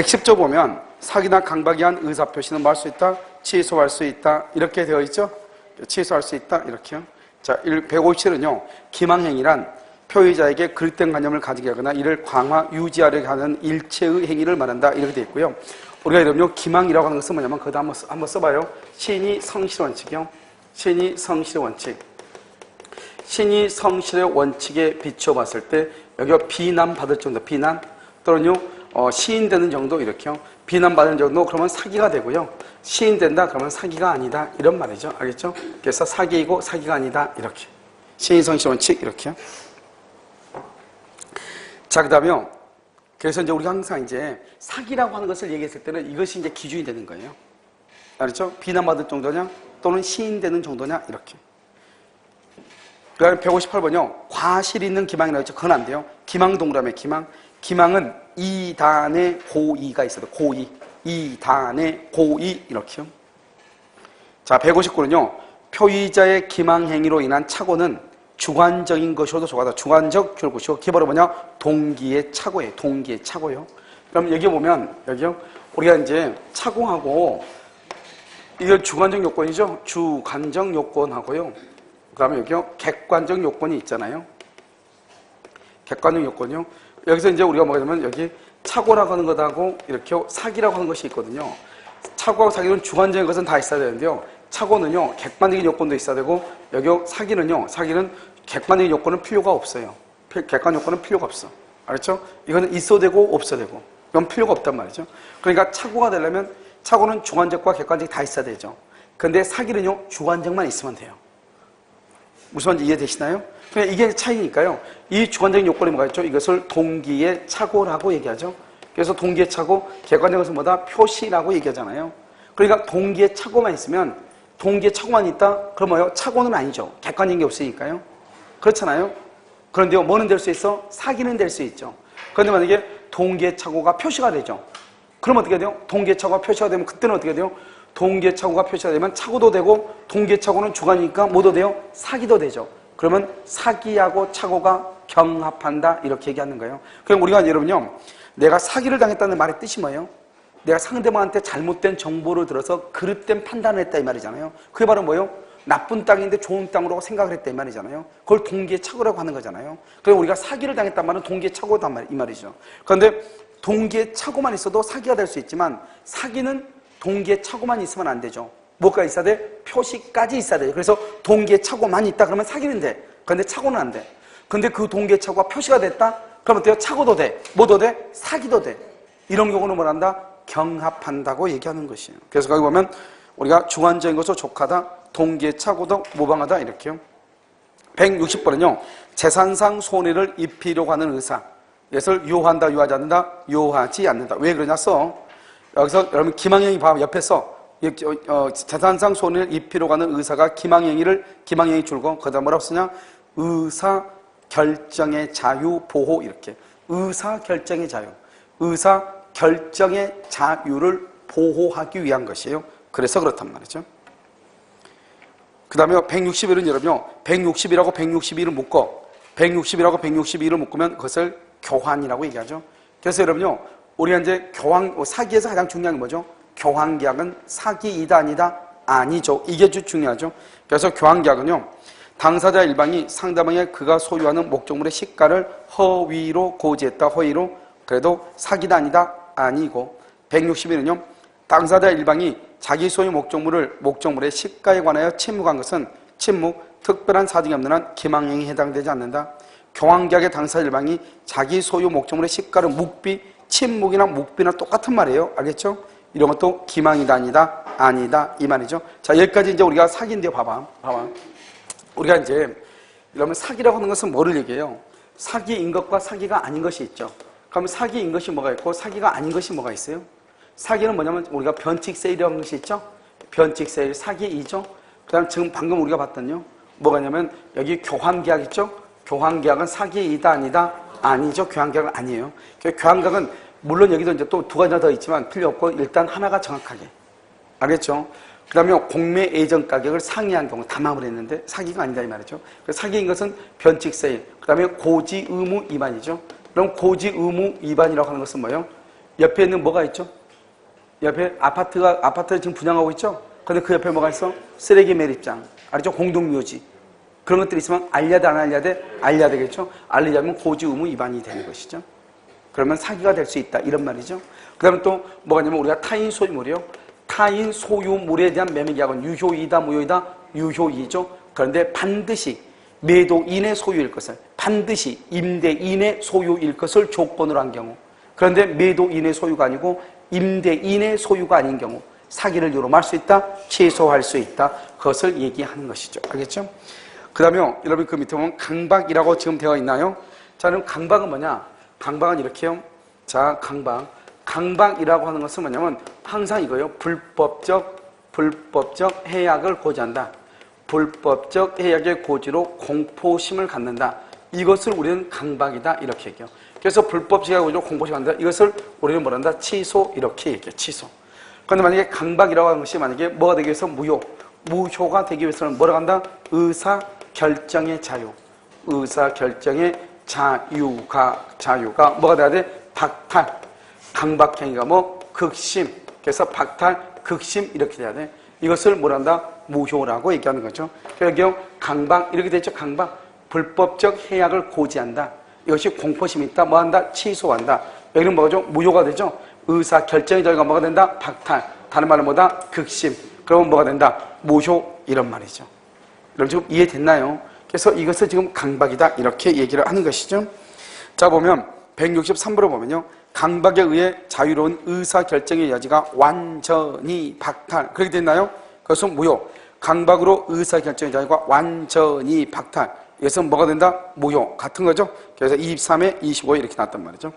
110조 보면 사기나 강박이 한 의사표시는 뭐 할 수 있다? 취소할 수 있다. 이렇게 되어 있죠? 취소할 수 있다. 이렇게요. 자, 157은요. 기망행위란 표의자에게 그릇된 관념을 가지게 하거나 이를 강화, 유지하려 하는 일체의 행위를 말한다. 이렇게 되어 있고요. 우리가 이러면 기망이라고 하는 것은 뭐냐면 그것도 한번 써봐요. 신이 성실의 원칙이요. 신이 성실의 원칙. 신이 성실의 원칙에 비추어 봤을 때 여기가 비난받을 정도, 비난 또는요 시인되는 정도 이렇게요. 비난받는 정도 그러면 사기가 되고요. 시인된다 그러면 사기가 아니다 이런 말이죠. 알겠죠? 그래서 사기이고 사기가 아니다 이렇게. 신이 성실의 원칙 이렇게요. 자, 그다음에요. 그래서 이제 우리가 항상 이제 사기라고 하는 것을 얘기했을 때는 이것이 이제 기준이 되는 거예요. 알았죠? 비난받을 정도냐 또는 시인되는 정도냐 이렇게. 그다음에 158번요. 과실 있는 기망이라고 했죠. 그건 안 돼요. 기망 동그라미 기망. 기망은 이단의 고의가 있어도 고의. 이단의 고의 이렇게요. 자, 159는요. 표의자의 기망 행위로 인한 착오는 주관적인 것이어도 좋아하다. 주관적 결국이고 기본은 뭐냐? 동기의 착오예요. 동기의 착오요. 그럼 여기 보면 여기요. 우리가 이제 착오하고 이게 주관적 요건이죠. 주관적 요건하고요. 그다음에 여기요. 객관적 요건이 있잖아요. 객관적 요건이요. 여기서 이제 우리가 뭐가 되면 여기 착오라고 하는 것하고 이렇게 사기라고 하는 것이 있거든요. 착오하고 사기는 주관적인 것은 다 있어야 되는데요. 착오는요. 객관적인 요건도 있어야 되고 여기요. 사기는 객관적인 요건은 필요가 없어요. 객관 요건은 필요가 없어. 알았죠? 이거는 있어도 되고 없어도 되고. 이건 필요가 없단 말이죠. 그러니까 착오가 되려면 착오는 주관적과 객관적이 다 있어야 되죠. 근데 사기는요. 주관적만 있으면 돼요. 무슨 말인지 이해되시나요? 그냥 이게 차이니까요. 이 주관적인 요건이 뭐가 있죠? 이것을 동기의 착오라고 얘기하죠. 그래서 동기의 착오, 객관적인 것은 뭐다? 표시라고 얘기하잖아요. 그러니까 동기의 착오만 있으면 동기의 착오만 있다? 그럼 뭐요? 착오는 아니죠. 객관적인 게 없으니까요. 그렇잖아요. 그런데요. 뭐는 될 수 있어? 사기는 될 수 있죠. 그런데 만약에 동기의 착오가 표시가 되죠. 그럼 어떻게 돼요? 동기의 착오가 표시가 되면 그때는 어떻게 돼요? 동기의 착오가 표시가 되면 착오도 되고 동기의 착오는 주관이니까 뭐도 돼요? 사기도 되죠. 그러면 사기하고 착오가 경합한다 이렇게 얘기하는 거예요. 그럼 우리가 여러분요. 내가 사기를 당했다는 말의 뜻이 뭐예요? 내가 상대방한테 잘못된 정보를 들어서 그릇된 판단을 했다 이 말이잖아요. 그게 바로 뭐예요? 나쁜 땅인데 좋은 땅으로 생각을 했다 이 말이잖아요. 그걸 동기의 착오라고 하는 거잖아요. 그럼 우리가 사기를 당했단 말은 동기의 착오다 이 말이죠. 그런데 동기의 착오만 있어도 사기가 될 수 있지만 사기는 동기의 착오만 있으면 안 되죠. 뭐가 있어야 돼? 표시까지 있어야 돼요. 그래서 동기의 착오만 있다 그러면 사기는 돼. 그런데 착오는 안 돼. 근데 그 동기의 착오가 표시가 됐다? 그러면 어때요? 착오도 돼. 뭐도 돼? 사기도 돼. 이런 경우는 뭘 한다? 경합한다고 얘기하는 것이에요. 그래서 거기 보면 우리가 주관적인 것으로 족하다, 동기의 착오도 모방하다 이렇게요. 160번은요. 재산상 손해를 입히려고 하는 의사. 이것을 유효한다, 유효하지 않는다? 유효하지 않는다. 왜 그러냐 써. 여기서 여러분 기망행위 봐 옆에 써. 재산상 손해를 입히려고 하는 의사가 기망행위 줄고 그다음 뭐라고 쓰냐? 의사 결정의 자유 보호 이렇게. 의사 결정의 자유. 의사 결정의 자유를 보호하기 위한 것이에요. 그래서 그렇단 말이죠. 그 다음에 161은 여러분요. 160이라고 161을 묶어. 160이라고 162를 묶으면 그것을 교환이라고 얘기하죠. 그래서 여러분요. 우리가 이제 사기에서 가장 중요한 게 뭐죠? 교환계약은 사기이다 아니다? 아니죠. 이게 중요하죠. 그래서 교환계약은요. 당사자 일방이 상대방의 그가 소유하는 목적물의 시가를 허위로 고지했다. 허위로. 그래도 사기다 아니다? 아니고. 161은요. 당사자 일방이 자기 소유 목적물의 시가에 관하여 침묵한 것은 특별한 사정이 없는 한 기망행위에 해당되지 않는다. 교환계약의 당사자 일방이 자기 소유 목적물의 시가를 침묵이나 묵비나 똑같은 말이에요. 알겠죠? 이런 것도 기망이다 아니다 이 말이죠. 자, 여기까지 이제 우리가 사기인데요. 봐봐. 우리가 이제 이러면 사기라고 하는 것은 뭐를 얘기해요? 사기인 것과 사기가 아닌 것이 있죠. 그럼 사기인 것이 뭐가 있고 사기가 아닌 것이 뭐가 있어요? 사기는 뭐냐면 우리가 변칙 세일이라는 것이 있죠. 변칙 세일 사기이죠. 그다음 지금 방금 우리가 봤던요. 뭐가 있냐면 여기 교환계약 있죠. 교환계약은 사기이다 아니다? 아니죠. 교환계약은 아니에요. 교환계약은 물론 여기도 이제 또 두 가지나 더 있지만 필요 없고 일단 하나가 정확하게. 알겠죠? 그 다음에 공매 예정 가격을 상회한 경우 담합을 했는데 사기가 아니다 이 말이죠. 사기인 것은 변칙 세일. 그 다음에 고지 의무 위반이죠. 그럼 고지 의무 위반이라고 하는 것은 뭐예요? 옆에 있는 뭐가 있죠? 옆에 아파트 지금 분양하고 있죠? 근데 그 옆에 뭐가 있어? 쓰레기 매립장. 알죠? 공동묘지. 그런 것들이 있으면 알려야 돼, 안 알려야 돼? 알려야 되겠죠? 알리자면 고지 의무 위반이 되는 것이죠. 그러면 사기가 될 수 있다. 이런 말이죠. 그 다음에 또 뭐가 있냐면 우리가 타인 소유물이요. 타인 소유물에 대한 매매계약은 유효이다, 무효이다? 유효이죠. 그런데 반드시 매도인의 소유일 것을, 반드시 임대인의 소유일 것을 조건으로 한 경우, 그런데 매도인의 소유가 아니고 임대인의 소유가 아닌 경우 사기를 유로할 수 있다, 취소할 수 있다. 그것을 얘기하는 것이죠. 알겠죠? 그 다음에 여러분 그 밑에 보면 강박이라고 지금 되어 있나요? 자, 그럼 강박은 뭐냐? 강박은 이렇게요. 자, 강박이라고 하는 것은 뭐냐면 항상 이거예요. 불법적 해약을 고지한다. 불법적 해약의 고지로 공포심을 갖는다. 이것을 우리는 강박이다. 이렇게 얘기해요. 그래서 불법적 해약의 고지로 공포심을 갖는다. 이것을 우리는 뭐라 한다? 취소. 이렇게 얘기해요. 취소. 그런데 만약에 강박이라고 하는 것이 만약에 뭐가 되기 위해서 무효가 되기 위해서는 뭐라고 한다? 의사결정의 자유. 의사결정의 자유가 뭐가 돼야 돼? 박탈. 강박행위가 뭐? 극심. 그래서 박탈, 극심 이렇게 돼야 돼. 이것을 뭐라 한다? 무효라고 얘기하는 거죠. 그래서 강박 이렇게 되죠. 강박. 불법적 해약을 고지한다. 이것이 공포심이 있다. 뭐 한다? 취소한다. 여기는 뭐죠? 무효가 되죠. 의사결정의 자유가 뭐가 된다? 박탈. 다른 말은 뭐다? 극심. 그러면 뭐가 된다? 무효. 이런 말이죠. 여러분 지금 이해됐나요? 그래서 이것을 지금 강박이다. 이렇게 얘기를 하는 것이죠. 자, 보면 163번을 보면요. 강박에 의해 자유로운 의사결정의 여지가 완전히 박탈. 그렇게 됐나요? 그것은 무효. 강박으로 의사결정의 자유가 완전히 박탈. 이것은 뭐가 된다? 무효. 같은 거죠. 그래서 23에 25에 이렇게 나왔단 말이죠.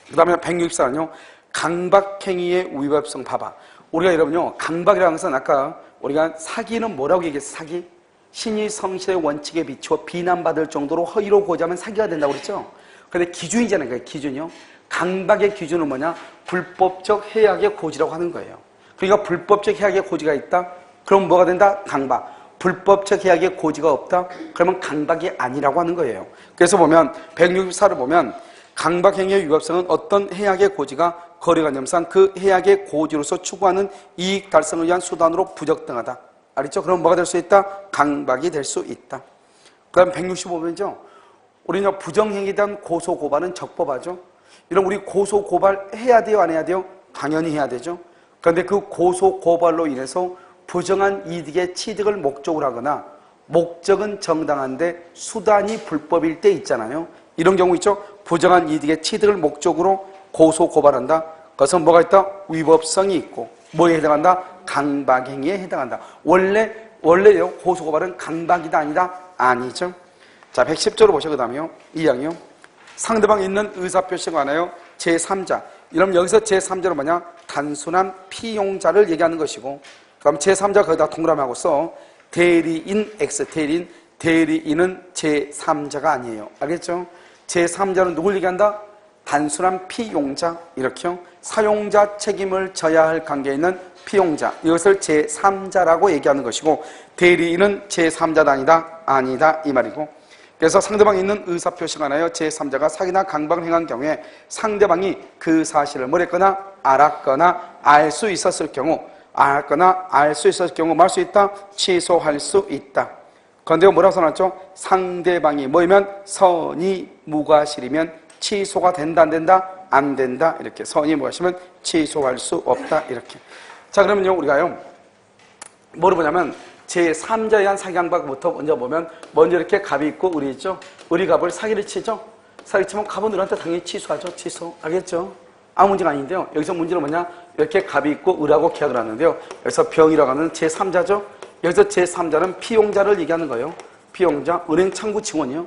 그 다음에 164는요. 강박행위의 위법성 봐봐. 우리가 여러분요. 강박이라는 것은 아까 우리가 사기는 뭐라고 얘기했어? 사기? 신의 성실의 원칙에 비추어 비난받을 정도로 허위로 고지하면 사기가 된다고 그랬죠? 근데 기준이잖아요. 그 기준이요. 강박의 기준은 뭐냐? 불법적 해약의 고지라고 하는 거예요. 그러니까 불법적 해약의 고지가 있다? 그럼 뭐가 된다? 강박. 불법적 해약의 고지가 없다? 그러면 강박이 아니라고 하는 거예요. 그래서 보면 164를 보면 강박행위의 위법성은 어떤 해약의 고지가 거래관념상 그 해약의 고지로서 추구하는 이익 달성을 위한 수단으로 부적당하다. 알겠죠? 그럼 뭐가 될 수 있다? 강박이 될 수 있다. 그 다음 165번이죠. 우리는 부정행위에 대한 고소고발은 적법하죠. 이런 우리 고소고발 해야 돼요? 안 해야 돼요? 당연히 해야 되죠. 그런데 그 고소고발로 인해서 부정한 이득의 취득을 목적으로 하거나 목적은 정당한데 수단이 불법일 때 있잖아요. 이런 경우 있죠. 부정한 이득의 취득을 목적으로 고소고발한다. 그것은 뭐가 있다? 위법성이 있고 뭐에 해당한다? 강박행위에 해당한다. 원래요. 고소고발은 강박이다 아니다? 아니죠. 자, 110조로 보셔. 그 다음에요. 2항이요. 상대방이 있는 의사표시가 하나요? 제3자. 이러면 여기서 제3자로 뭐냐? 단순한 피용자를 얘기하는 것이고, 그럼 제3자 거기다 동그라미하고 써. 대리인 X, 대리인은 제3자가 아니에요. 알겠죠? 제3자는 누굴 얘기한다? 단순한 피용자. 이렇게요. 사용자 책임을 져야 할 관계에 있는 피용자. 이것을 제3자라고 얘기하는 것이고, 대리인은 제3자가 아니다. 이 말이고. 그래서 상대방이 있는 의사표시가 하나요. 제3자가 사기나 강박을 행한 경우에 상대방이 그 사실을 뭐랬거나 알았거나 알 수 있었을 경우 말 수 있다. 취소할 수 있다. 그런데 뭐라고 써놨죠? 상대방이 뭐이면 선이 무과실이면 취소가 된다 안 된다? 안 된다. 이렇게 선이 무과실이면 취소할 수 없다. 이렇게. 자, 그러면요 우리가요 뭐를 보냐면 제3자에 의한 사기 강박부터 먼저 보면 먼저 이렇게 갑이 있고 을이 있죠. 을이 갑을 사기를 치죠. 사기 치면 갑은 을한테 당연히 취소하죠. 취소. 알겠죠? 아무 문제가 아닌데요. 여기서 문제는 뭐냐? 이렇게 갑이 있고 을하고 계약을 하는데요. 여기서 병이라고 하는 제3자죠. 여기서 제3자는 피용자를 얘기하는 거예요. 피용자, 은행 창구 직원이요.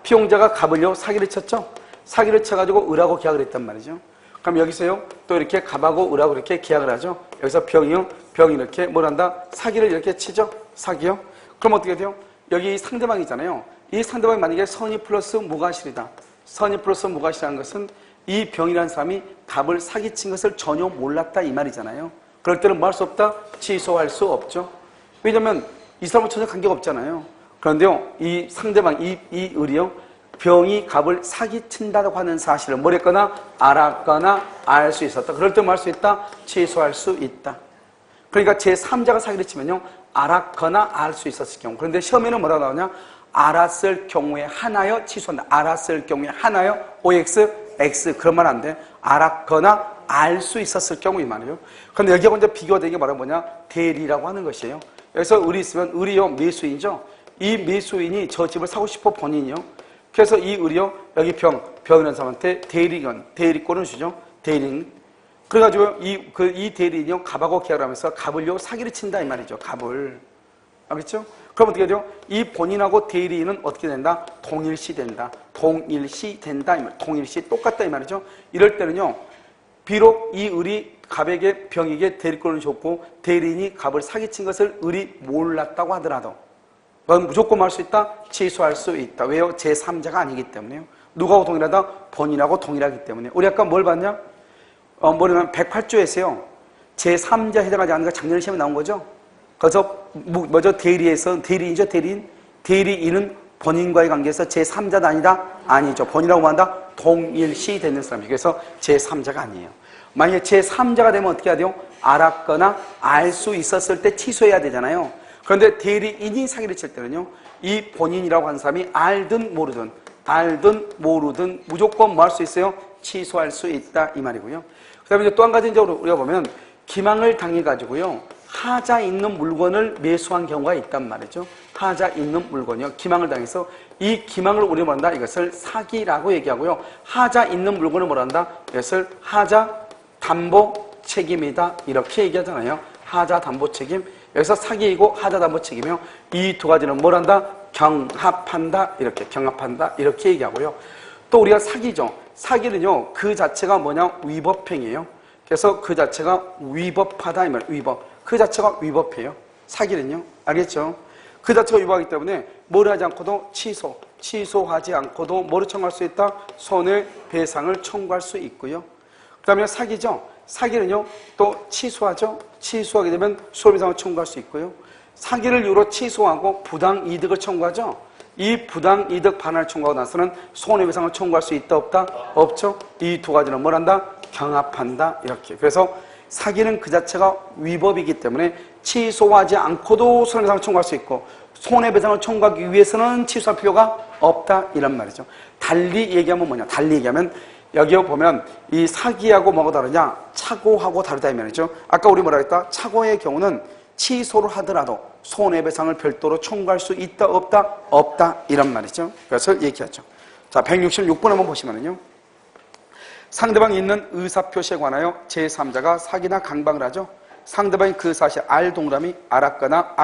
피용자가 갑을요 사기를 쳤죠. 사기를 쳐가지고 을하고 계약을 했단 말이죠. 그럼 여기서요 또 이렇게 갑하고 을하고 이렇게 계약을 하죠. 여기서 병이요. 병이 이렇게 뭘 한다? 사기를 이렇게 치죠. 사기요. 그럼 어떻게 돼요? 여기 상대방이잖아요. 이 상대방이 만약에 선의 플러스 무과실이다. 선의 플러스 무과실이라는 것은 이 병이라는 사람이 갑을 사기친 것을 전혀 몰랐다 이 말이잖아요. 그럴 때는 뭐 할 수 없다? 취소할 수 없죠. 왜냐면 이 사람은 전혀 관계가 없잖아요. 그런데요 이 상대방 이 을이요 병이 갑을 사기친다고 하는 사실을 뭐랬거나 알았거나 알 수 있었다. 그럴 때 뭐 할 수 있다? 취소할 수 있다. 그러니까 제3자가 사기를 치면요, 알았거나 알 수 있었을 경우. 그런데 시험에는 뭐라고 나오냐? 알았을 경우에 하나여 취소한다. 알았을 경우에 하나여 OX, X. 그러면 안 돼. 알았거나 알 수 있었을 경우 이 말이에요. 그런데 여기하고 이제 비교가 되는 게 바로 뭐냐? 대리라고 하는 것이에요. 그래서 을이 있으면 을이요, 매수인이죠. 이 매수인이 저 집을 사고 싶어 본인이요. 그래서 이 을이요, 여기 병이라는 사람한테 대리권을 주죠. 대리인. 그래가지고 이 대리인이요, 갑하고 계약을 하면서 갑을요, 사기를 친다 이 말이죠. 갑을. 알겠죠? 그럼 어떻게 되죠? 이 본인하고 대리인은 어떻게 된다? 동일시 된다. 동일시 된다. 동일시 똑같다 이 말이죠. 이럴 때는요, 비록 이 을이 갑에게 병에게 대리권을 줬고 대리인이 갑을 사기친 것을 을이 몰랐다고 하더라도 넌 무조건 할 수 있다? 취소할 수 있다. 왜요? 제3자가 아니기 때문에요. 누구하고 동일하다? 본인하고 동일하기 때문에. 우리 아까 뭘 봤냐? 뭐냐면 108조에서요. 제3자 해당하지 않는 거 작년 시험에 나온 거죠. 그래서 뭐죠? 대리인이죠. 대리인은 본인과의 관계에서 제3자도 아니다? 아니죠. 본인이라고 한다? 동일시 되는 사람이에요. 그래서 제3자가 아니에요. 만약에 제3자가 되면 어떻게 해야 돼요? 알았거나 알 수 있었을 때 취소해야 되잖아요. 그런데 대리인이 사기를 칠 때는요, 이 본인이라고 하는 사람이 알든 모르든 무조건 뭐 할 수 있어요? 취소할 수 있다 이 말이고요. 그 다음에 또 한 가지 이제 우리가 보면 기망을 당해가지고요, 하자 있는 물건을 매수한 경우가 있단 말이죠. 하자 있는 물건이요. 기망을 당해서 이 기망을 우리가 뭐란다? 이것을 사기라고 얘기하고요. 하자 있는 물건을 뭐란다? 이것을 하자 담보 책임이다. 이렇게 얘기하잖아요. 하자 담보 책임. 여기서 사기이고 하자 담보 책임이요. 이 두 가지는 뭐란다? 경합한다. 이렇게 얘기하고요. 또 우리가 사기죠. 사기는요, 그 자체가 뭐냐? 위법행위예요. 그래서 그 자체가 위법하다 이 말이에요. 위법. 그 자체가 위법해요. 사기는요. 알겠죠? 그 자체가 위법하기 때문에 뭘 하지 않고도 취소하지 않고도 뭐를 청구할 수 있다? 손해배상을 청구할 수 있고요. 그 다음에 사기죠. 사기는요, 또 취소하죠. 취소하게 되면 손해배상을 청구할 수 있고요. 사기를 이유로 취소하고 부당이득을 청구하죠. 이 부당이득 반환을 청구하고 나서는 손해배상을 청구할 수 있다 없다? 없죠. 이 두 가지는 뭘 한다? 경합한다. 이렇게. 그래서 사기는 그 자체가 위법이기 때문에 취소하지 않고도 손해배상을 청구할 수 있고 손해배상을 청구하기 위해서는 취소할 필요가 없다 이런 말이죠. 달리 얘기하면 뭐냐? 달리 얘기하면 여기 보면 이 사기하고 뭐가 다르냐? 착오하고 다르다 이 말이죠. 아까 우리 뭐라 했다? 착오의 경우는 취소를 하더라도 손해배상을 별도로 청구할 수 있다 없다? 없다 이런 말이죠. 그래서 얘기하죠. 자, 166번 한번 보시면은요. 상대방이 있는 의사표시에 관하여 제3자가 사기나 강박을 하죠. 상대방이 그 사실 알 동그라미 알았거나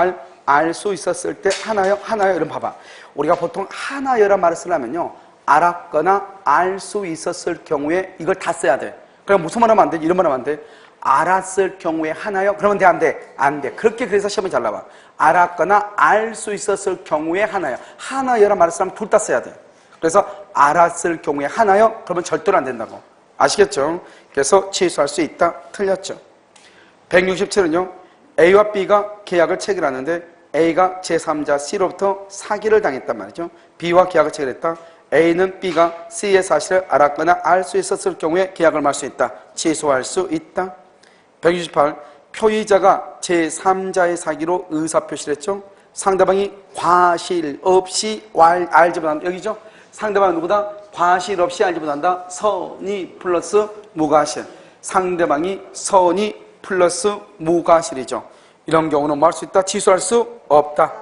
알 수 있었을 때 하나요 이런 봐봐. 우리가 보통 하나여란 말을 쓰려면요, 알았거나 알 수 있었을 경우에 이걸 다 써야 돼. 그럼 무슨 말 하면 안 돼? 이런 말 하면 안 돼. 알았을 경우에 하나요? 그러면 돼? 안 돼? 안 돼. 그렇게 그래서 시험이 잘 나와. 알았거나 알 수 있었을 경우에 하나요. 하나여란 말을 쓰려면 둘 다 써야 돼. 그래서 알았을 경우에 하나요? 그러면 절대로 안 된다고. 아시겠죠? 그래서 취소할 수 있다. 틀렸죠. 167은요. A와 B가 계약을 체결하는데 A가 제3자 C로부터 사기를 당했단 말이죠. B와 계약을 체결했다. A는 B가 C의 사실을 알았거나 알 수 있었을 경우에 계약을 말 수 있다. 취소할 수 있다. 168. 표의자가 제3자의 사기로 의사표시를 했죠. 상대방이 과실 없이 알지 못한다. 여기죠. 상대방은 누구다? 과실 없이 알지 못한다. 선의 플러스 무과실. 상대방이 선의 플러스 무과실이죠. 이런 경우는 뭐 할 수 있다? 취소할 수 없다.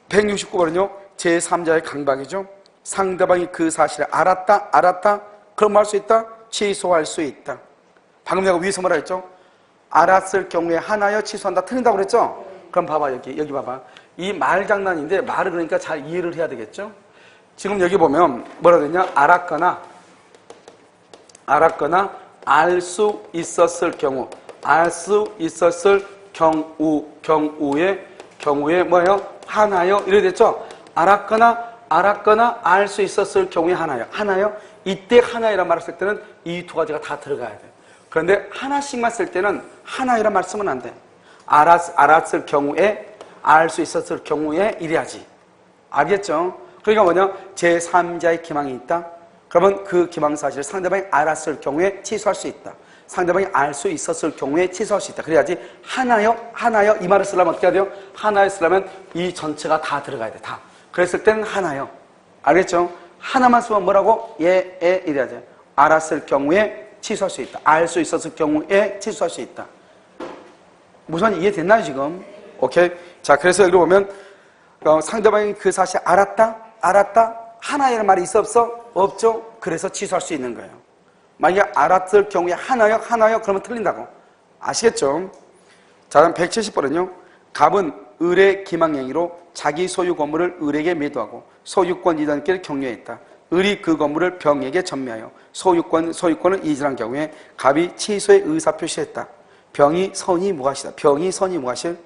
169번은요. 제3자의 강박이죠. 상대방이 그 사실을 알았다. 그럼 뭐 할 수 있다? 취소할 수 있다. 방금 내가 위에서 뭐라 했죠? 알았을 경우에 하나여 취소한다. 틀린다고 그랬죠? 그럼 봐봐. 여기 봐봐. 이 말장난인데 말을 그러니까 잘 이해를 해야 되겠죠? 지금 여기 보면 뭐라 그랬냐? 알았거나 알 수 있었을 경우, 알 수 있었을 경우에 뭐예요? 하나요? 이래 됐죠? 알았거나 알 수 있었을 경우에 하나요? 이때 하나이란 말을 쓸 때는 이 두 가지가 다 들어가야 돼. 그런데 하나씩만 쓸 때는 하나이란 말 쓰면 안 돼. 알았을 경우에, 알 수 있었을 경우에 이래야지. 알겠죠? 그러니까 뭐냐? 제3자의 기망이 있다. 그러면 그 기망 사실을 상대방이 알았을 경우에 취소할 수 있다. 상대방이 알 수 있었을 경우에 취소할 수 있다. 그래야지 하나요? 하나요? 이 말을 쓰려면 어떻게 해야 돼요? 하나요 쓰려면 이 전체가 다 들어가야 돼. 다. 그랬을 때는 하나요. 알겠죠? 하나만 쓰면 뭐라고? 예, 이래야죠. 알았을 경우에 취소할 수 있다. 알 수 있었을 경우에 취소할 수 있다. 무슨 이해됐나요 지금? 오케이. 자, 그래서 여기 보면 상대방이 그 사실 알았다? 하나요라는 말이 있어 없어? 없죠? 그래서 취소할 수 있는 거예요. 만약에 알았을 경우에 하나요? 그러면 틀린다고. 아시겠죠? 자, 다음 170번은요. 갑은 을의 기망행위로 자기 소유 건물을 을에게 매도하고 소유권 이전끼리 격려했다. 을이 그 건물을 병에게 전매하여 소유권을 이전한 경우에 갑이 취소의 의사 표시했다. 병이 선이 무과시다. 병이 선이 무과실.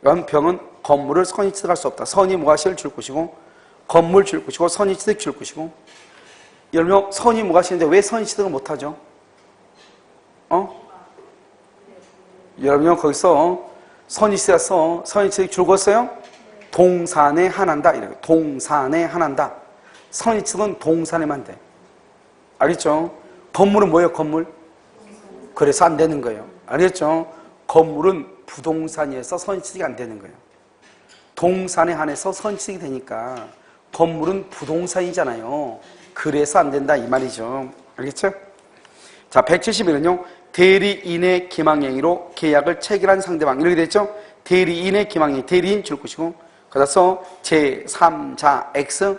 병은 건물을 선이 취득할 수 없다. 선이 무과실 줄 것이고 건물 줄 것이고 선이 취득 줄 것이고. 여러분 선이 무과실인데 왜 선이 취득을 못하죠? 여러분 거기서 선이 취득해서 선이 취득 줄었어요? 동산에 한한다. 이래요. 동산에 한한다. 선이 취득은 동산에만 돼. 알겠죠? 건물은 뭐예요? 건물? 그래서 안 되는 거예요. 알겠죠? 건물은 부동산이어서 선이 취득이 안 되는 거예요. 동산에 한해서 선이 취득이 되니까 건물은 부동산이잖아요. 그래서 안 된다 이 말이죠. 알겠죠? 자, 171은요. 대리인의 기망행위로 계약을 체결한 상대방. 이렇게 됐죠? 대리인의 기망행위. 대리인 줄 것이고 그래서 제3자 X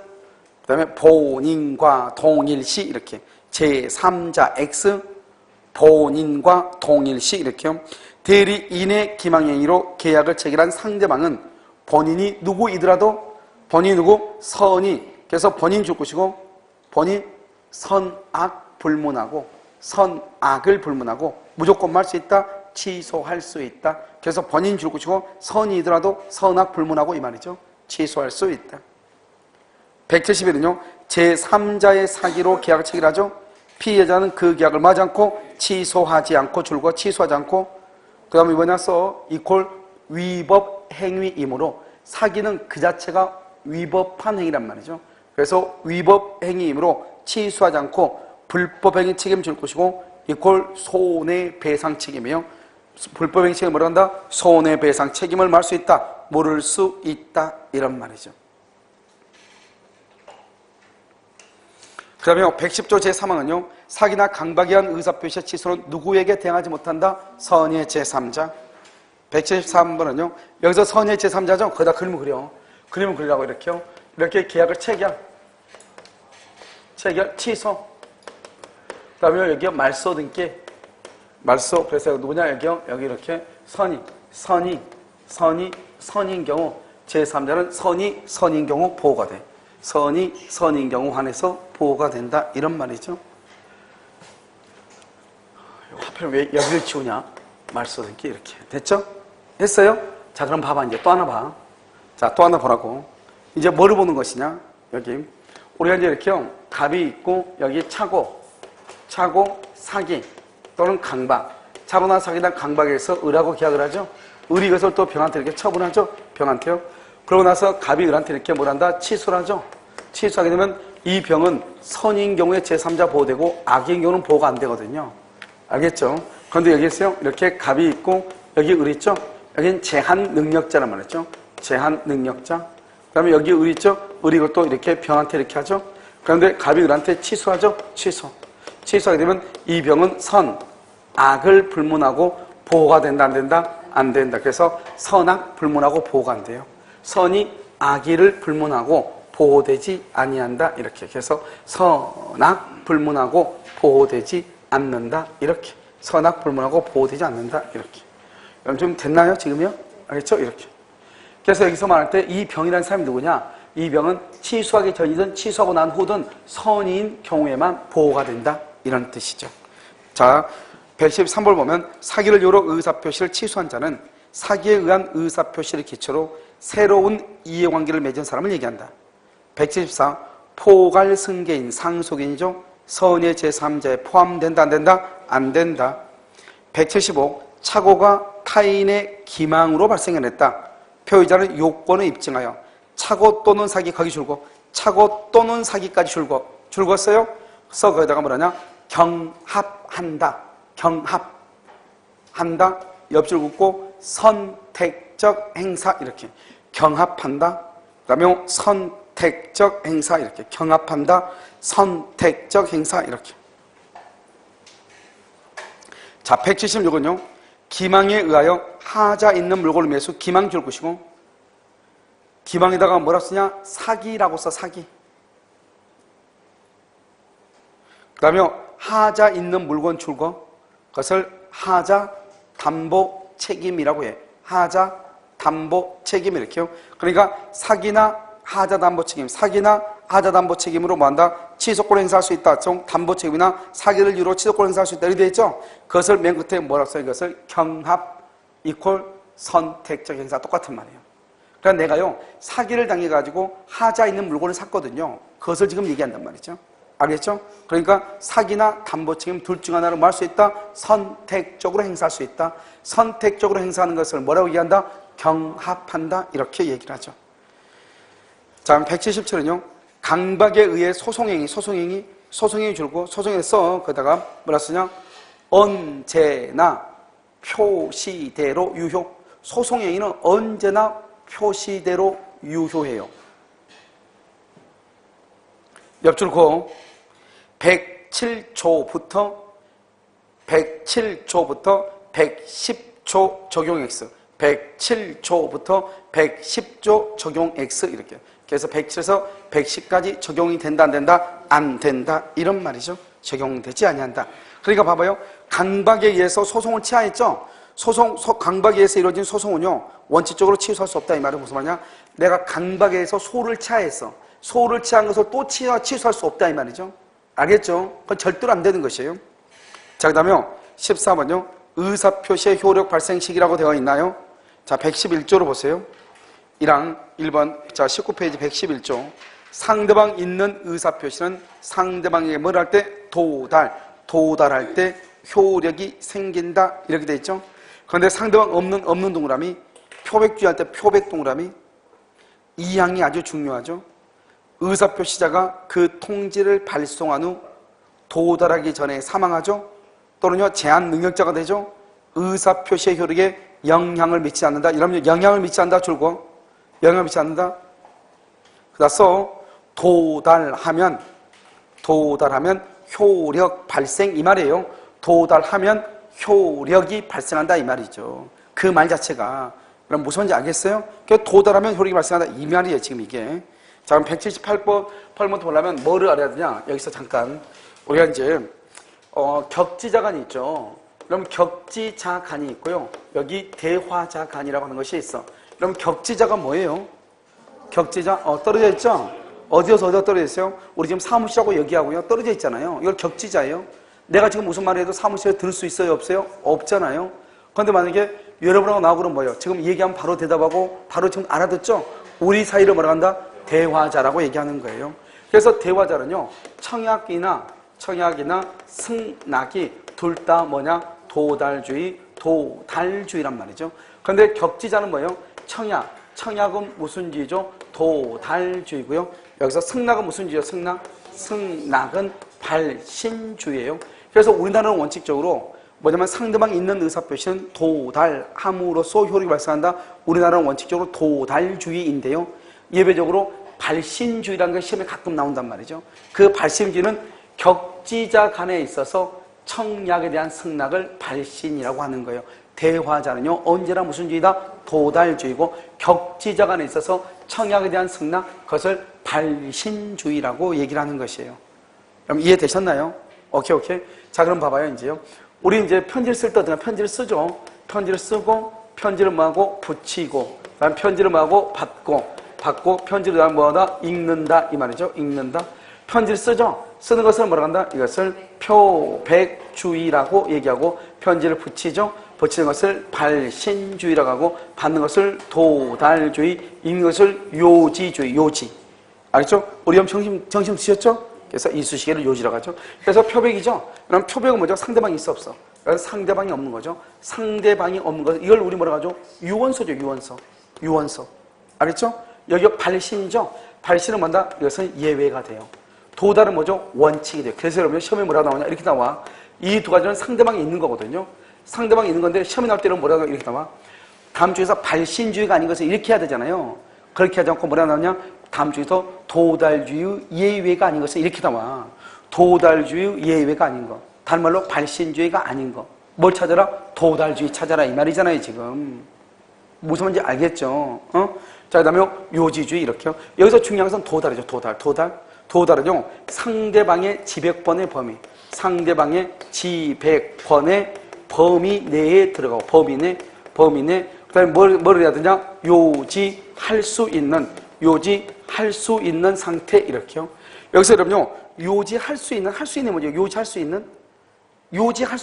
그 다음에 본인과 동일시 이렇게 제3자 X 본인과 동일시 이렇게요. 대리인의 기망행위로 계약을 체결한 상대방은 본인이 누구이더라도 본인이 누구? 선이. 그래서 본인 줄 것이고 본인 선악 불문하고 선악을 불문하고 무조건 말 수 있다. 취소할 수 있다. 그래서 본인 줄 것이고 선이더라도 선악 불문하고 이 말이죠. 취소할 수 있다. 171은요. 제3자의 사기로 계약을 체결하죠. 피해자는 그 계약을 마지 않고 취소하지 않고 줄과 취소하지 않고 그 다음에 뭐냐 써 이퀄 위법 행위이므로 사기는 그 자체가 위법한 행위란 말이죠. 그래서 위법 행위이므로 취소하지 않고 불법 행위 책임 줄 것이고 이퀄 손해배상 책임이에요. 불법 행위 책임을 뭐라 한다? 손해배상 책임을 말 수 있다. 물을 수 있다. 이런 말이죠. 그 다음에 110조 제3항은요. 사기나 강박에 의한 의사표시의 취소는 누구에게 대항하지 못한다? 선의의 제3자. 173번은요. 여기서 선의의 제3자죠? 거기다 그림을 그려. 그림을 그리라고 이렇게요. 이렇게 계약을 체결, 취소. 그 다음에 여기 말소 등기, 말소. 그래서 누구냐? 여기요. 여기 이렇게 선인 경우 제3자는 선인 경우 보호가 돼. 선인 경우 한해서 보호가 된다. 이런 말이죠. 하필 왜 여기를 지우냐? 말소 등기 이렇게. 됐죠? 됐어요? 자, 그럼 봐봐. 이제 또 하나 봐. 자, 또 하나 보라고. 이제 뭐를 보는 것이냐? 여기. 우리가 이제 이렇게요. 갑이 있고, 여기 차고, 사기, 또는 강박. 차고나 사기나 강박에서 을하고 계약을 하죠? 을이 이것을 또 병한테 이렇게 처분하죠? 병한테요. 그러고 나서 갑이 을한테 이렇게 뭘 한다? 취소를 하죠? 취소하게 되면 이 병은 선인 경우에 제3자 보호되고 악인 경우는 보호가 안 되거든요. 알겠죠? 그런데 여기 있어요. 이렇게 갑이 있고, 여기 을 있죠? 여기는 제한 능력자란 말이죠. 제한 능력자. 그 다음에 여기 을 있죠? 을이 이것도 이렇게 병한테 이렇게 하죠? 그런데 갑이 을한테 취소하죠? 취소하게 되면 이 병은 악을 불문하고 보호가 된다, 안 된다? 안 된다. 그래서 선악 불문하고 보호가 안 돼요. 선이 악의를 불문하고 보호되지 아니한다. 이렇게. 그래서 선악 불문하고 보호되지 않는다. 이렇게. 선악 불문하고 보호되지 않는다. 이렇게. 여러분 좀 됐나요? 지금요? 알겠죠? 이렇게. 그래서 여기서 말할 때 이 병이라는 사람이 누구냐? 이 병은 취소하기 전이든 취소하고 난 후든 선인 경우에만 보호가 된다. 이런 뜻이죠. 자, 113번 보면 사기를 이유로 의사표시를 취소한 자는 사기에 의한 의사표시를 기초로 새로운 이해관계를 맺은 사람을 얘기한다. 174. 포괄 승계인 상속인이죠. 선의 제3자에 포함된다, 안 된다? 안 된다. 175. 착오가 타인의 기망으로 발생해냈다. 표의자는 요건을 입증하여 착오 또는 사기 거기 줄고 차고 또는 사기까지 줄궜어요. 그래서 거기다가 뭐라냐? 경합한다. 경합한다. 옆줄 긋고 선택적 행사 이렇게. 경합한다. 그다음에 선택적 행사 이렇게. 경합한다. 선택적 행사 이렇게. 자, 176은요. 기망에 의하여 하자 있는 물건을 매수 기망 줄 것이고 기망에다가 뭐라 쓰냐? 사기라고 써. 사기. 그 다음에 하자 있는 물건 줄거 그것을 하자 담보 책임이라고 해. 하자 담보 책임 이렇게요. 그러니까 사기나 하자 담보 책임, 사기나 하자 담보 책임으로 뭐한다? 취소권 행사할 수 있다. 담보 책임이나 사기를 이유로 취소권 행사할 수 있다. 이렇게 되어 있죠. 그것을 맨 끝에 뭐라고 써요? 이것을 경합 이퀄 선택적 행사 똑같은 말이에요. 그러니까 내가요 사기를 당해가지고 하자 있는 물건을 샀거든요. 그것을 지금 얘기한단 말이죠. 알겠죠? 그러니까 사기나 담보 책임 둘 중 하나를 뭐 할 수 있다? 선택적으로 행사할 수 있다. 선택적으로 행사하는 것을 뭐라고 얘기한다? 경합한다. 이렇게 얘기를 하죠. 자, 177은요. 강박에 의해 소송행위 줄고 소송에 써. 거기다가 뭐라 쓰냐? 언제나 표시대로 유효. 소송행위는 언제나 표시대로 유효해요. 옆줄 고 107조부터 110조 적용 X 107조부터 110조 적용 X 이렇게. 그래서 107에서 110까지 적용이 된다 안 된다? 안 된다. 이런 말이죠. 적용되지 아니한다. 그러니까 봐봐요. 강박에 의해서 소송을 취하했죠. 강박에 의해서 이루어진 소송은요. 원칙적으로 취소할 수 없다. 이 말은 무슨 말이냐? 내가 강박에 의해서 소를 취하했어. 소를 취한 것을 또 취소할 수 없다. 이 말이죠. 알겠죠? 그건 절대로 안 되는 것이에요. 자, 그 다음에 14번요. 의사표시의 효력 발생 시기라고 되어 있나요? 자, 111조로 보세요. 1번. 자, 19페이지 111조. 상대방 있는 의사표시는 상대방에게 뭘 할 때? 도달할 때 효력이 생긴다. 이렇게 돼 있죠. 그런데 상대방 없는 동그라미, 표백주의할 때 표백 동그라미, 이 항이 아주 중요하죠. 의사표시자가 그 통지를 발송한 후 도달하기 전에 사망하죠. 또는요 제한 능력자가 되죠. 의사표시의 효력에 영향을 미치지 않는다. 이러면 영향을 미치지 않는다 줄고 영향을 미치지 않는다. 그래서 도달하면 효력 발생 이 말이에요. 도달하면 효력이 발생한다 이 말이죠. 그 말 자체가 그럼 무슨 말인지 알겠어요? 도달하면 효력이 발생한다 이 말이에요. 지금 이게. 자, 그럼 178번부터 보려면 뭐를 알아야 되냐? 여기서 잠깐 우리가 이제 격지자간이 있죠. 그럼 격지자간이 있고요. 여기 대화자간이라고 하는 것이 있어. 그럼 격지자가 뭐예요? 격지자 떨어져 있죠? 어디서 떨어져 있어요? 우리 지금 사무실하고 여기하고요 떨어져 있잖아요. 이걸 격지자예요. 내가 지금 무슨 말을 해도 사무실에 들을 수 있어요? 없어요? 없잖아요. 그런데 만약에 여러분하고 나하고 그럼 뭐예요? 지금 얘기하면 바로 대답하고 바로 지금 알아듣죠? 우리 사이를 뭐라고 한다? 대화자라고 얘기하는 거예요. 그래서 대화자는요 청약이나 승낙이 둘 다 뭐냐? 도달주의란 말이죠. 그런데 격지자는 뭐예요? 청약은 무슨 주의죠? 도달주의고요. 여기서 승낙은 무슨 주의죠? 승낙은 발신주의예요. 그래서 우리나라는 원칙적으로 뭐냐면 상대방이 있는 의사표시는 도달함으로써 효력이 발생한다. 우리나라는 원칙적으로 도달주의인데요. 예외적으로 발신주의라는 게 시험에 가끔 나온단 말이죠. 그 발신주의는 격지자 간에 있어서 청약에 대한 승낙을 발신이라고 하는 거예요. 대화자는요 언제나 무슨 주의다? 도달주의고 격지자 간에 있어서 청약에 대한 승낙 그것을 발신주의라고 얘기를 하는 것이에요. 그럼 이해되셨나요? 오케이. 자, 그럼 봐봐요. 이제요. 우리 이제 편지를 쓸 때 어떻게 편지를 쓰죠. 편지를 쓰고 편지를 뭐하고 붙이고 그다음 편지를 뭐하고 받고 편지를 다음 뭐하다? 읽는다 이 말이죠. 읽는다. 편지를 쓰죠. 쓰는 것을 뭐라고 한다? 이것을 표백주의라고 얘기하고 편지를 붙이죠. 붙이는 것을 발신주의라고 하고 받는 것을 도달주의, 읽는 것을 요지. 알겠죠? 우리 정신 쓰셨죠? 그래서 이쑤시개를 요지라고 하죠. 그래서 표백이죠. 그럼 표백은 뭐죠? 상대방이 있어 없어? 그래서 상대방이 없는 거죠. 상대방이 없는 거 이걸 우리 뭐라고 하죠? 유언서죠. 유언서. 알겠죠? 여기가 발신이죠. 발신은 뭔다? 이것은 예외가 돼요. 도달은 뭐죠? 원칙이 돼요. 그래서 여러분 시험에 뭐라고 나오냐? 이렇게 나와. 이 두 가지는 상대방이 있는 거거든요. 상대방이 있는 건데 시험에 나올 때는 뭐라고 이렇게 나와? 다음 중에서 발신주의가 아닌 것을 이렇게 해야 되잖아요. 그렇게 하지 않고 뭐라고 나오냐? 다음 중에서 도달주의 예외가 아닌 것을 이렇게 나와. 도달주의 예외가 아닌 거. 다른 말로 발신주의가 아닌 거. 뭘 찾아라? 도달주의 찾아라 이 말이잖아요 지금. 무슨 말인지 알겠죠? 자, 그 다음에 요지주의 이렇게요. 여기서 중요한 것은 도달이죠. 도달은요, 상대방의 지백번의 범위. 상대방의 지백번의 범위 내에 들어가고, 범위 내. 그 다음에 뭐를 해야 되냐? 요지할 수 있는 상태, 이렇게요. 여기서 여러분요, 요지할 수 있는 뭐죠? 요지할 수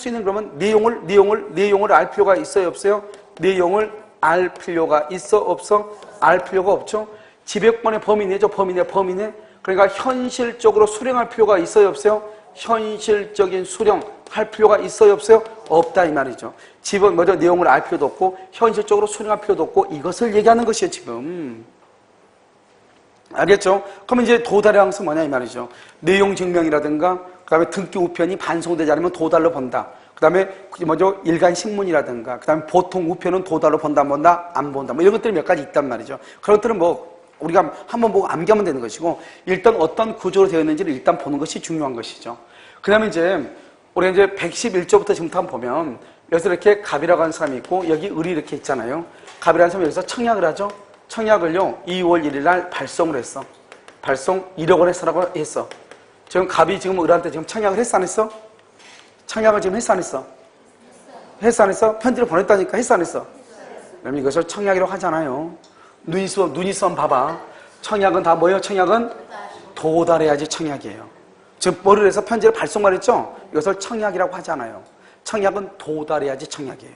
있는 그러면 내용을 알 필요가 있어요, 없어요? 내용을 알 필요가 있어, 없어? 알 필요가 없죠? 지백번의 범위 내죠, 범위 내. 그러니까 현실적으로 수령할 필요가 있어요, 없어요? 현실적인 수령할 필요가 있어요, 없어요? 없다 이 말이죠. 지금 먼저 내용을 알 필요도 없고 현실적으로 수령할 필요도 없고 이것을 얘기하는 것이에요 지금. 알겠죠? 그러면 이제 도달의 항은 뭐냐 이 말이죠. 내용 증명이라든가 그 다음에 등기 우편이 반송되지 않으면 도달로 본다. 그 다음에 먼저 일간 신문이라든가 그 다음에 보통 우편은 도달로 본다 안 본다 뭐 이런 것들이 몇 가지 있단 말이죠. 그런 것들은 뭐 우리가 한번 보고 암기하면 되는 것이고 일단 어떤 구조로 되어 있는지를 일단 보는 것이 중요한 것이죠. 그 다음에 이제 우리가 이제 111조부터 지금부터 한번 보면 여기서 이렇게 갑이라고 하는 사람이 있고 여기 을이 이렇게 있잖아요. 갑이라는 사람이 여기서 청약을 하죠. 청약을요 2월 1일 날 발송을 했어. 발송 1억 원에 사라고 했어. 지금 갑이 지금 을한테 지금 청약을 했어 안 했어? 청약을 지금 했어 안 했어? 했어 안 했어? 편지를 보냈다니까 했어 안 했어? 그럼 이것을 청약이라고 하잖아요. 눈이 있으면 봐봐. 청약은 다 뭐예요? 청약은 도달해야지 청약이에요. 지금 뭐를 해서 편지를 발송만 했죠? 이것을 청약이라고 하잖아요. 청약은 도달해야지 청약이에요.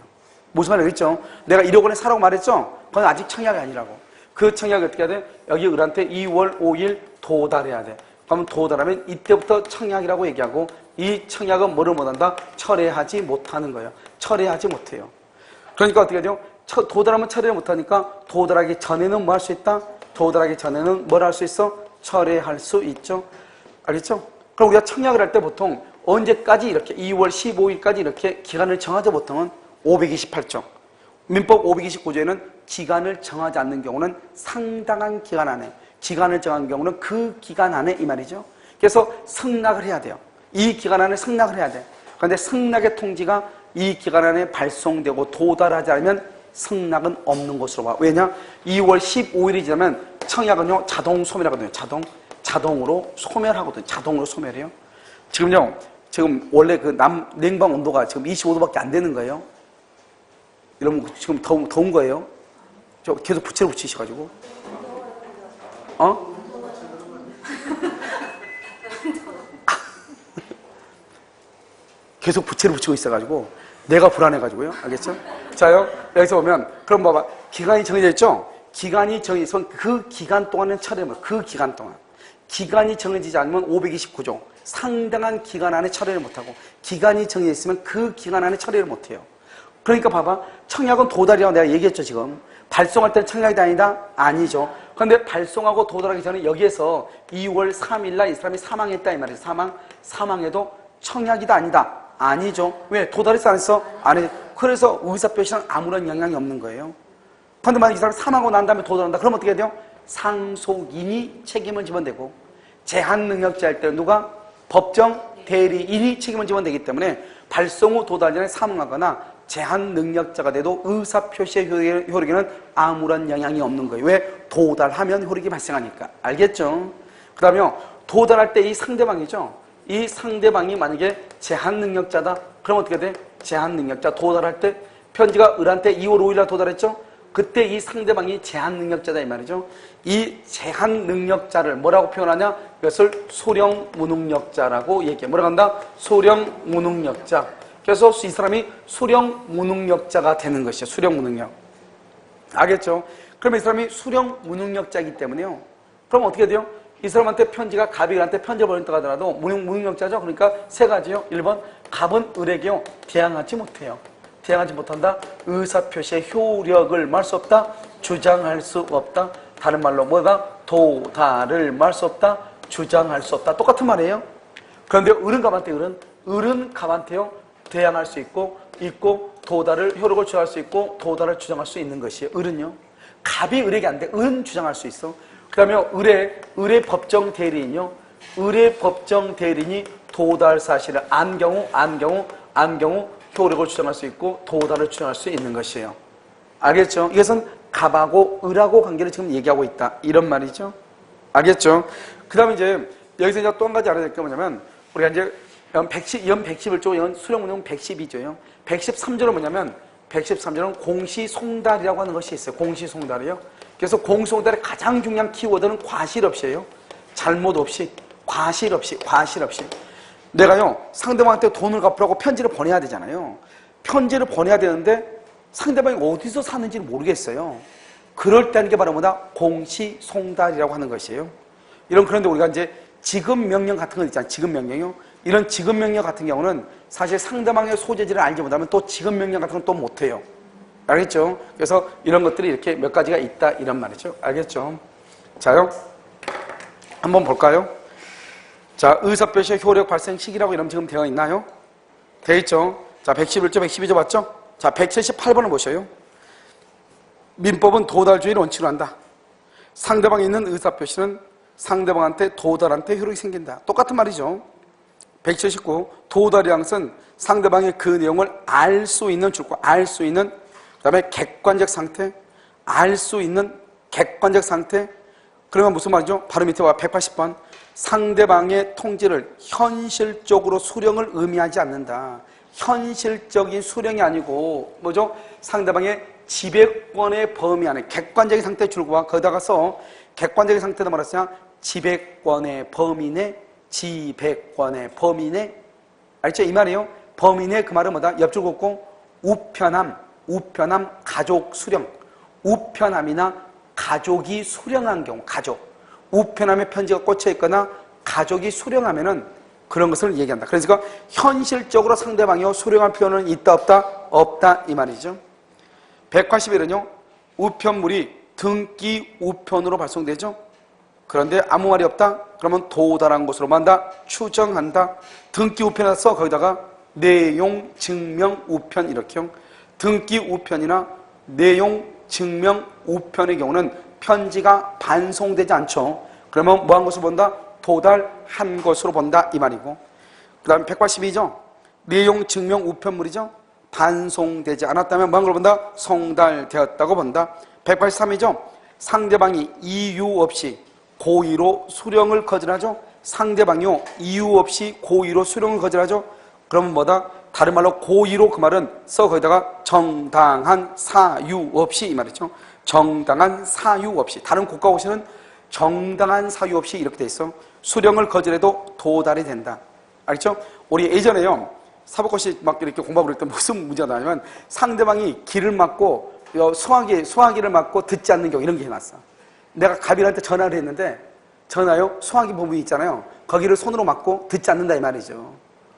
무슨 말이에요? 있죠? 내가 1억 원에 사라고 말했죠? 그건 아직 청약이 아니라고. 그 청약이 어떻게 해야 돼? 여기 을한테 2월 5일 도달해야 돼. 그러면 도달하면 이때부터 청약이라고 얘기하고 이 청약은 뭐를 못한다? 철회하지 못하는 거예요. 철회하지 못해요. 그러니까 어떻게 하죠? 도달하면 철회를 못하니까 도달하기 전에는 뭐 할 수 있다? 도달하기 전에는 뭘 할 수 있어? 철회할 수 있죠. 알겠죠? 그럼 우리가 청약을 할 때 보통 언제까지 이렇게 2월 15일까지 이렇게 기간을 정하죠. 보통은 528조. 민법 529조에는 기간을 정하지 않는 경우는 상당한 기간 안에 기간을 정한 경우는 그 기간 안에 이 말이죠. 그래서 승낙을 해야 돼요. 이 기간 안에 승낙을 해야 돼. 그런데 승낙의 통지가 이 기간 안에 발송되고 도달하지 않으면 승낙은 없는 것으로 봐. 왜냐? 2월 15일이 지나면 청약은요 자동 소멸하거든요. 자동으로 소멸하거든요. 자동으로 소멸해요. 지금 원래 그 냉방 온도가 지금 25도밖에 안 되는 거예요. 이러면 지금 더운 거예요. 저 계속 부채로 붙이셔가지고. 계속 부채를 붙이고 있어가지고 내가 불안해가지고요. 알겠죠? 자요. 여기서 보면 그럼 봐봐. 기간이 정해져 있죠? 기간이 정해져 그 기간 동안은 철회를 그 기간 동안. 기간이 정해지지 않으면 529조. 상당한 기간 안에 철회를 못하고 기간이 정해져 있으면 그 기간 안에 철회를 못해요. 그러니까 봐봐. 청약은 도달이라고 내가 얘기했죠 지금. 발송할 때는 청약이 아니다? 아니죠. 그런데 발송하고 도달하기 전에 여기에서 2월 3일 날 이 사람이 사망했다 이 말이에요. 사망해도 청약이다 아니다? 아니죠. 왜? 도달했어 안 했어? 안 해. 그래서 의사표시는 아무런 영향이 없는 거예요. 그런데 만약 이 사람이 사망하고 난 다음에 도달한다. 그럼 어떻게 해야 돼요? 상속인이 책임을 지면 되고 제한능력자일 때 누가? 법정 대리인이 책임을 지면 되기 때문에 발송 후 도달 전에 사망하거나 제한능력자가 돼도 의사표시의 효력에는 아무런 영향이 없는 거예요. 왜? 도달하면 효력이 발생하니까. 알겠죠? 그 다음에 도달할 때 이 상대방이죠. 이 상대방이 만약에 제한능력자다. 그럼 어떻게 돼? 제한능력자 도달할 때 편지가 을한테 2월 5일 날 도달했죠? 그때 이 상대방이 제한능력자다 이 말이죠. 이 제한능력자를 뭐라고 표현하냐? 이것을 소령무능력자라고 얘기해. 뭐라고 한다? 소령무능력자. 그래서 이 사람이 수령무능력자가 되는 것이에요. 수령무능력. 알겠죠? 그럼 이 사람이 수령무능력자이기 때문에요. 그럼 어떻게 돼요? 이 사람한테 편지가 갑이 을한테 편지를 보냈다고 하더라도 무능력자죠. 그러니까 세 가지요. 1번 갑은 을에게요 대항하지 못해요. 대항하지 못한다. 의사표시의 효력을 말 수 없다. 주장할 수 없다. 다른 말로 뭐가? 도달을 말 수 없다, 주장할 수 없다. 똑같은 말이에요. 그런데 을은 갑한테 을은 갑한테요 대항할 수 있고 도달을 효력을 주장할 수 있고 도달을 주장할 수 있는 것이에요. 을은요. 갑이 을에게 안 돼. 을은 주장할 수 있어. 그 다음에 을의 법정 대리인요. 을의 법정 대리인이 도달 사실을 안 경우 효력을 주장할 수 있고 도달을 주장할 수 있는 것이에요. 알겠죠? 이것은 갑하고 을하고 관계를 지금 얘기하고 있다. 이런 말이죠. 알겠죠? 그 다음에 이제 여기서 이제 또 한 가지 알아야 될 게 뭐냐면 우리가 이제 연 111조, 연 수령문형 112조요. 113조는 뭐냐면 113조는 공시송달이라고 하는 것이 있어요. 공시송달이요. 그래서 공시송달의 가장 중요한 키워드는 과실 없이에요. 잘못 없이, 과실 없이. 내가요 상대방한테 돈을 갚으라고 편지를 보내야 되잖아요. 편지를 보내야 되는데 상대방이 어디서 사는지를 모르겠어요. 그럴 때 하는 게 바로 뭐다? 공시송달이라고 하는 것이에요. 그런데 우리가 이제 지급명령 같은 거 있잖아요. 지급명령이요. 이런 지급명령 같은 경우는 사실 상대방의 소재지를 알지 못하면 또 지급명령 같은 건 또 못해요. 알겠죠? 그래서 이런 것들이 이렇게 몇 가지가 있다 이런 말이죠. 알겠죠? 자요. 한번 볼까요? 자, 의사표시의 효력 발생 시기라고 이름 지금 되어 있나요? 되어 있죠? 자, 111조, 112조 맞죠? 자, 178번을 보셔요. 민법은 도달주의를 원칙으로 한다. 상대방에 있는 의사표시는 상대방한테 도달한테 효력이 생긴다. 똑같은 말이죠. 179. 도달이란 것은 상대방의 그 내용을 알 수 있는 줄과 알 수 있는 그 다음에 객관적 상태 알 수 있는 객관적 상태 그러면 무슨 말이죠? 바로 밑에 와 180번 상대방의 통지를 현실적으로 수령을 의미하지 않는다. 현실적인 수령이 아니고 뭐죠? 상대방의 지배권의 범위 안에 객관적인 상태 줄과 거기다가서 객관적인 상태도 말했으냐 지배권의 범위 내 지배권의 범위 내 알죠? 이 말이에요. 범위 내 그 말은 뭐다? 옆줄 긋고 우편함 가족 수령 우편함이나 가족이 수령한 경우 가족 우편함에 편지가 꽂혀 있거나 가족이 수령하면은 그런 것을 얘기한다. 그러니까 현실적으로 상대방이 수령할 필요는 있다 없다? 없다 이 말이죠. 181은요. 우편물이 등기 우편으로 발송되죠. 그런데 아무 말이 없다? 그러면 도달한 곳으로 만다 추정한다. 등기 우편에다 써 거기다가 내용 증명 우편 이렇게요. 등기 우편이나 내용 증명 우편의 경우는 편지가 반송되지 않죠. 그러면 뭐 한 것으로 본다? 도달한 것으로 본다 이 말이고 그 다음에 182죠. 내용 증명 우편물이죠. 반송되지 않았다면 뭐 한 걸 본다? 송달되었다고 본다. 183이죠. 상대방이 이유 없이 고의로 수령을 거절하죠. 상대방이요 이유 없이 고의로 수령을 거절하죠. 그러면 뭐다? 다른 말로 고의로 그 말은 써 거기다가 정당한 사유 없이 이 말이죠. 정당한 사유 없이 다른 국가고시는 정당한 사유 없이 이렇게 돼 있어. 수령을 거절해도 도달이 된다. 알겠죠? 우리 예전에요 사법고시 막 이렇게 공부하고 그럴 때 무슨 문제가 나냐면 상대방이 길을 막고 수화기를 막고 듣지 않는 경우 이런 게 해놨어. 내가 갑일한테 전화를 했는데 전화요 수화기 부분이 있잖아요. 거기를 손으로 막고 듣지 않는다 이 말이죠.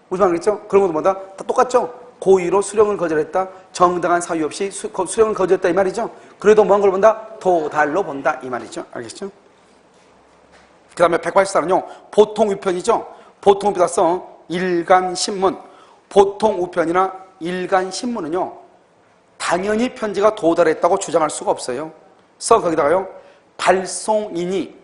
무슨 말이겠죠? 그런 것도 뭐다? 다 똑같죠? 고의로 수령을 거절했다. 정당한 사유 없이 수령을 거절했다 이 말이죠. 그래도 뭐 한 걸 본다? 도달로 본다 이 말이죠. 알겠죠? 그 다음에 184는요 보통 우편이죠. 보통 우편 써 일간신문 보통 우편이나 일간신문은요 당연히 편지가 도달했다고 주장할 수가 없어요. 써 거기다가요 발송인이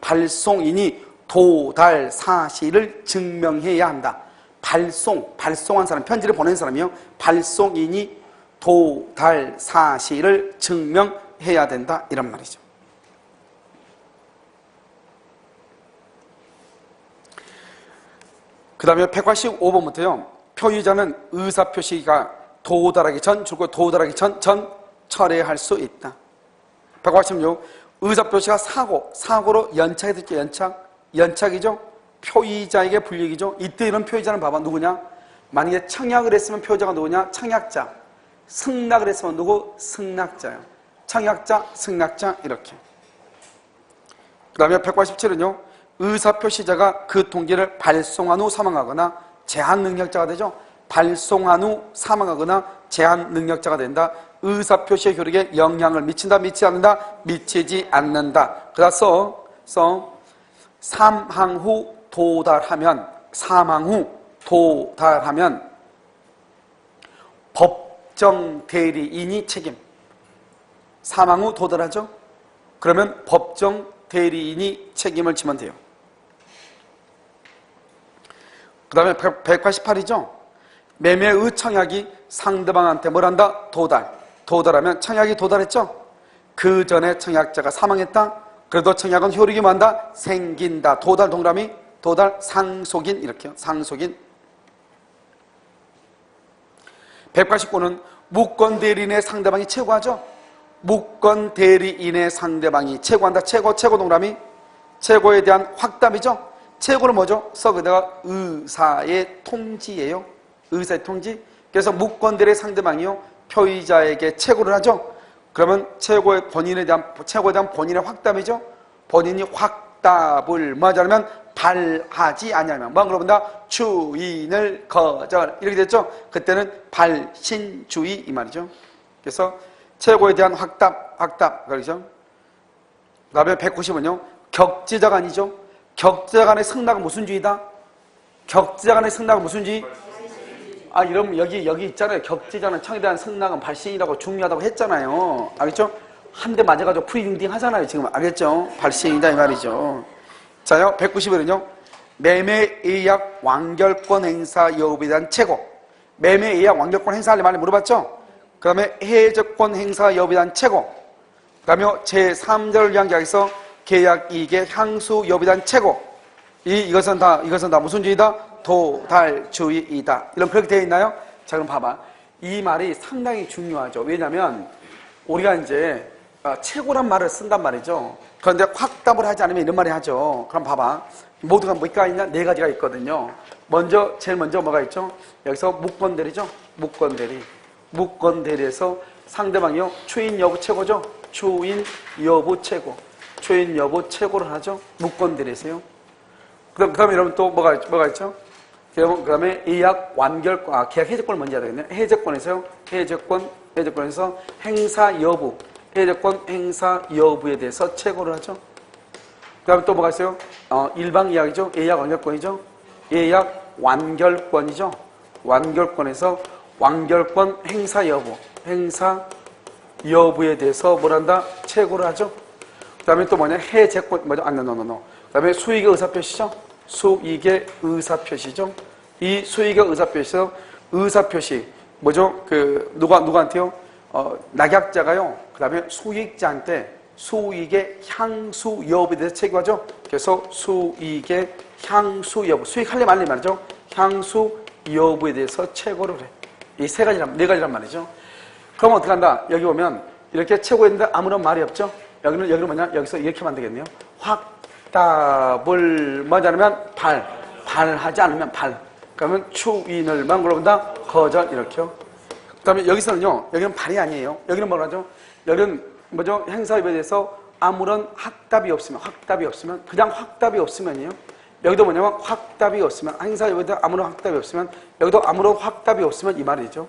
도달 사실을 증명해야 한다. 발송한 사람, 편지를 보낸 사람이요 발송인이 도달 사실을 증명해야 된다 이런 말이죠. 그 다음에 185번부터요 표의자는 의사표시가 도달하기 전 줄곧 도달하기 전 철회할 수 있다. 186 의사표시가 사고로 연착이 됐죠. 연착이죠. 표의자에게 불이익이죠. 이때 이런 표의자는 봐봐 누구냐? 만약에 청약을 했으면 표의자가 누구냐? 청약자. 승낙을 했으면 누구? 승낙자요. 청약자, 승낙자 이렇게. 그 다음에 187은요 의사표시자가 그 통지를 발송한 후 사망하거나 제한 능력자가 되죠. 발송한 후 사망하거나 제한 능력자가 된다. 의사표시의 효력에 영향을 미친다, 미치지 않는다, 미치지 않는다. 그래서 사망 후 도달하면 법정 대리인이 책임. 사망 후 도달하죠? 그러면 법정 대리인이 책임을 지면 돼요. 그 다음에 188이죠? 매매의 청약이 상대방한테 뭘 한다? 도달하면 청약이 도달했죠? 그 전에 청약자가 사망했다? 그래도 청약은 효력이 뭐한다? 생긴다. 도달 동그라미, 도달 상속인 이렇게요. 상속인. 189는 무권 대리인의 상대방이 최고하죠? 무권 대리인의 상대방이 최고한다. 최고 동그라미. 최고에 대한 확답이죠? 최고는 뭐죠? 그다가 의사의 통지예요. 의사의 통지. 그래서 무권 대리의 상대방이요. 표의자에게 최고를 하죠? 그러면 최고에 대한 본인의 확답이죠? 본인이 확답을 뭐 하자면 발하지 아니하면 뭐 물어본다? 추인을 거절 이렇게 됐죠? 그때는 발신주의 이 말이죠. 그래서 최고에 대한 확답 그러죠? 그 다음에 190은요 격제자가 아니죠? 격제자 간의 승낙은 무슨 주의다? 격제자 간의 승낙은 무슨 주의? 이러면 여기 있잖아요. 격제자는 청에 대한 승낙은 발신이라고 중요하다고 했잖아요. 알겠죠? 한 대 맞아가지고 프리딩딩 하잖아요. 지금 알겠죠? 발신이다 이 말이죠. 자요, 191은요. 매매예약 완결권 행사 여부에 대한 최고. 매매예약 완결권 행사할 말을 물어봤죠? 그 다음에 해적권 행사 여부에 대한 최고. 그 다음에 제3자를 위한 계약에서 계약 이익의 향수 여부에 대한 최고. 이것은 다 무슨 주의다? 도달주의이다. 이런 그렇게 되어 있나요? 자, 그럼 봐봐. 이 말이 상당히 중요하죠. 왜냐면 우리가 이제 최고란 말을 쓴단 말이죠. 그런데 확답을 하지 않으면 이런 말이 하죠. 그럼 봐봐. 모두가 뭐가 있냐? 네 가지가 있거든요. 제일 먼저 뭐가 있죠? 여기서 무권대리죠? 무권대리에서 상대방이요. 추인 여부 최고죠? 추인 여부 최고. 추인 여부 최고를 하죠? 무권대리에서요. 그 다음에 여러분 또 뭐가 있죠? 그 다음에 예약 완결권, 계약 해제권을 먼저 해야 되겠네요. 해제권에서요. 해제권에서 행사 여부. 해제권 행사 여부에 대해서 최고를 하죠. 그 다음에 또 뭐가 있어요? 일방 예약이죠. 예약 완결권이죠. 예약 완결권이죠. 완결권에서 완결권 행사 여부에 대해서 뭘 한다? 최고를 하죠. 그 다음에 또 뭐냐? 해제권, 그 다음에 수익의 의사표시죠. 수익의 의사표시죠. 이 수익의 의사표시, 뭐죠? 누구한테요? 낙약자가요. 그 다음에 수익자한테 수익의 향수 여부에 대해서 체크하죠. 그래서 수익의 향수 여부, 수익할래 말래 말이죠. 향수 여부에 대해서 최고를 해. 이 네 가지란 말이죠. 그럼 어떻게 한다? 여기 보면 이렇게 최고했는데 아무런 말이 없죠. 여기는 뭐냐? 여기서 이렇게 하면 되겠네요. 확답을 뭐지 않으면 발하지 않으면 발. 그러면 추인을만 물어본다? 거절 이렇게요. 그 다음에 여기서는요. 여기는 발이 아니에요. 여기는 뭐라 하죠? 여기는 뭐죠? 행사에 대해서 아무런 확답이 없으면 그냥 확답이 없으면이요. 여기도 뭐냐면 확답이 없으면 행사에 대해서 아무런 확답이 없으면 여기도 아무런 확답이 없으면 이 말이죠.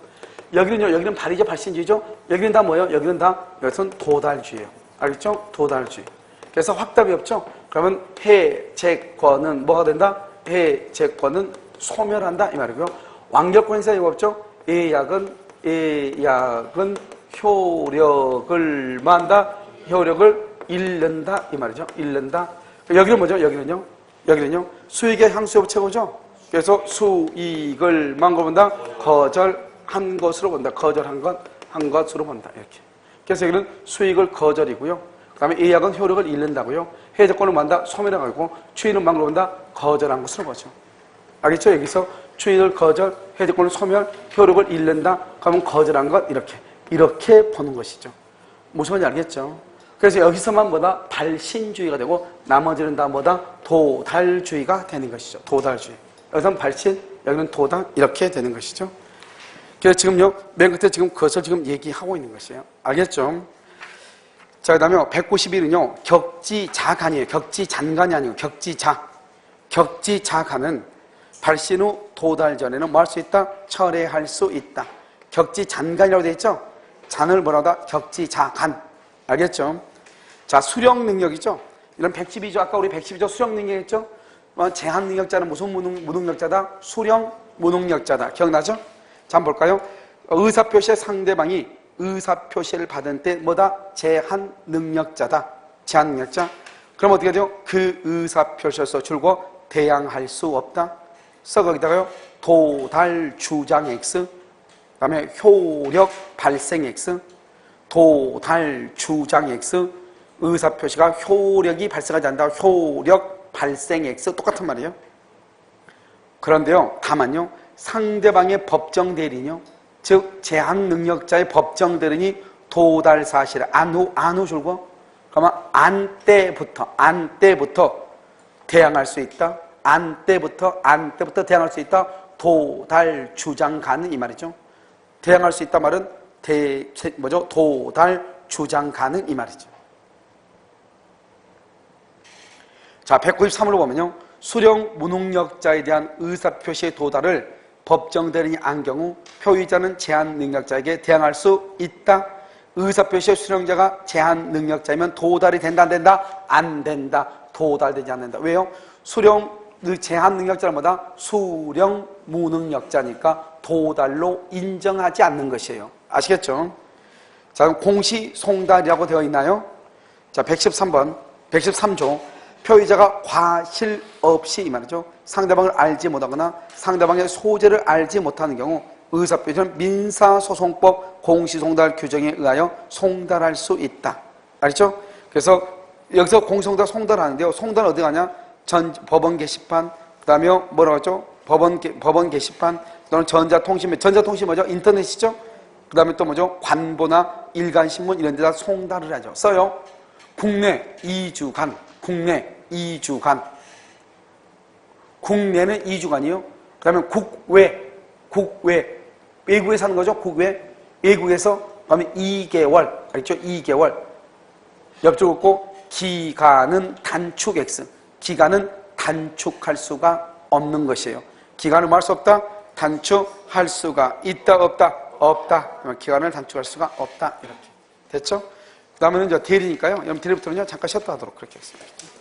여기는 발이죠. 발신주의죠. 여기는 다 뭐예요? 여기서는 도달주의예요. 알겠죠? 도달주의. 그래서 확답이 없죠? 그러면 해제권은 뭐가 된다? 해제권은 소멸한다 이 말이고요. 완결권 행사 이거 없죠? 예약은 효력을 만다? 효력을 잃는다 이 말이죠. 잃는다. 여기는 뭐죠? 여기는요. 수익의 향수 여부 최고죠? 그래서 수익을 만고본다? 거절한 것으로 본다. 거절한 것으로 본다. 이렇게. 그래서 여기는 수익을 거절이고요. 그 다음에 예약은 효력을 잃는다고요. 해제권을 만다? 소멸해가지고 추인은 만고본다? 거절한 것으로 보죠. 알겠죠? 여기서 추인을 거절, 해제권을 소멸, 효력을 잃는다. 그러면 거절한 것 이렇게 보는 것이죠. 무슨 말인지 알겠죠? 그래서 여기서만 뭐다? 발신주의가 되고 나머지는 다 뭐다? 도달주의가 되는 것이죠. 도달주의. 여기서는 발신, 여기는 도달 이렇게 되는 것이죠. 그래서 지금요 맨 끝에 지금 그것을 지금 얘기하고 있는 것이에요. 알겠죠? 자, 그 다음에 191은요 격지자간이에요. 격지잔간이 아니고 격지자간은 발신 후 도달 전에는 뭐 할 수 있다? 철회할 수 있다. 격지잔간이라고 되어 있죠? 잔을 뭐라고 하다? 격지자간. 알겠죠? 자, 수령 능력이죠? 이런 112조, 아까 우리 112조 수령 능력이었죠? 제한 능력자는 무슨 무능력자다? 수령 무능력자다. 기억나죠? 자, 한번 볼까요? 의사표시의 상대방이 의사표시를 받은 때 뭐다? 제한 능력자다. 제한 능력자. 그럼 어떻게 하죠? 그 의사표시에서 줄고 대항할 수 없다. 써 거기다가요. 도달 주장 X, 그 다음에 효력 발생 X, 도달 주장 X, 의사표시가 효력이 발생하지 않는다. 효력 발생 X, 똑같은 말이에요. 그런데요, 다만요, 상대방의 법정 대리인요, 즉 제한 능력자의 법정 대리인이 도달 사실 안후 줄고, 그러면 안 때부터 대항할 수 있다. 안 때부터 대항할 수 있다. 도달 주장 가능 이 말이죠. 대항할 수 있다 말은 도달 주장 가능 이 말이죠. 자, 193으로 보면요. 수령 무능력자에 대한 의사표시의 도달을 법정 대리인이 안 경우 표의자는 제한 능력자에게 대항할 수 있다. 의사표시의 수령자가 제한 능력자이면 도달이 된다, 안 된다? 안 된다. 도달되지 않는다. 왜요? 수령 제한 능력자는 뭐다? 수령 무능력자니까 도달로 인정하지 않는 것이에요. 아시겠죠? 자, 그럼 공시송달이라고 되어 있나요? 자, 113번, 113조. 표의자가 과실 없이 이 말이죠. 상대방을 알지 못하거나 상대방의 소재를 알지 못하는 경우 의사표시는 민사소송법 공시송달 규정에 의하여 송달할 수 있다. 알죠? 그래서 여기서 공시송달 송달하는데요. 송달은 어디 가냐? 법원 게시판, 그 다음에 뭐라고 하죠? 법원 게시판, 또는 전자통신 뭐죠? 인터넷이죠? 그 다음에 또 뭐죠? 관보나 일간신문 이런 데다 송달을 하죠. 써요. 국내 2주간, 국내 2주간. 국내는 2주간이요. 그 다음에 국외. 외국에 사는 거죠? 외국에서, 그 다음에 2개월. 알겠죠? 2개월. 옆줄 긋고, 기간은 단축 X. 기간은 단축할 수가 없는 것이에요. 기간을 뭐 할 수 없다? 단축할 수가 있다, 없다? 없다. 기간을 단축할 수가 없다. 이렇게. 됐죠? 그 다음에는 이제 대리니까요. 여러분 대리부터는요, 잠깐 쉬었다 하도록 그렇게 하겠습니다.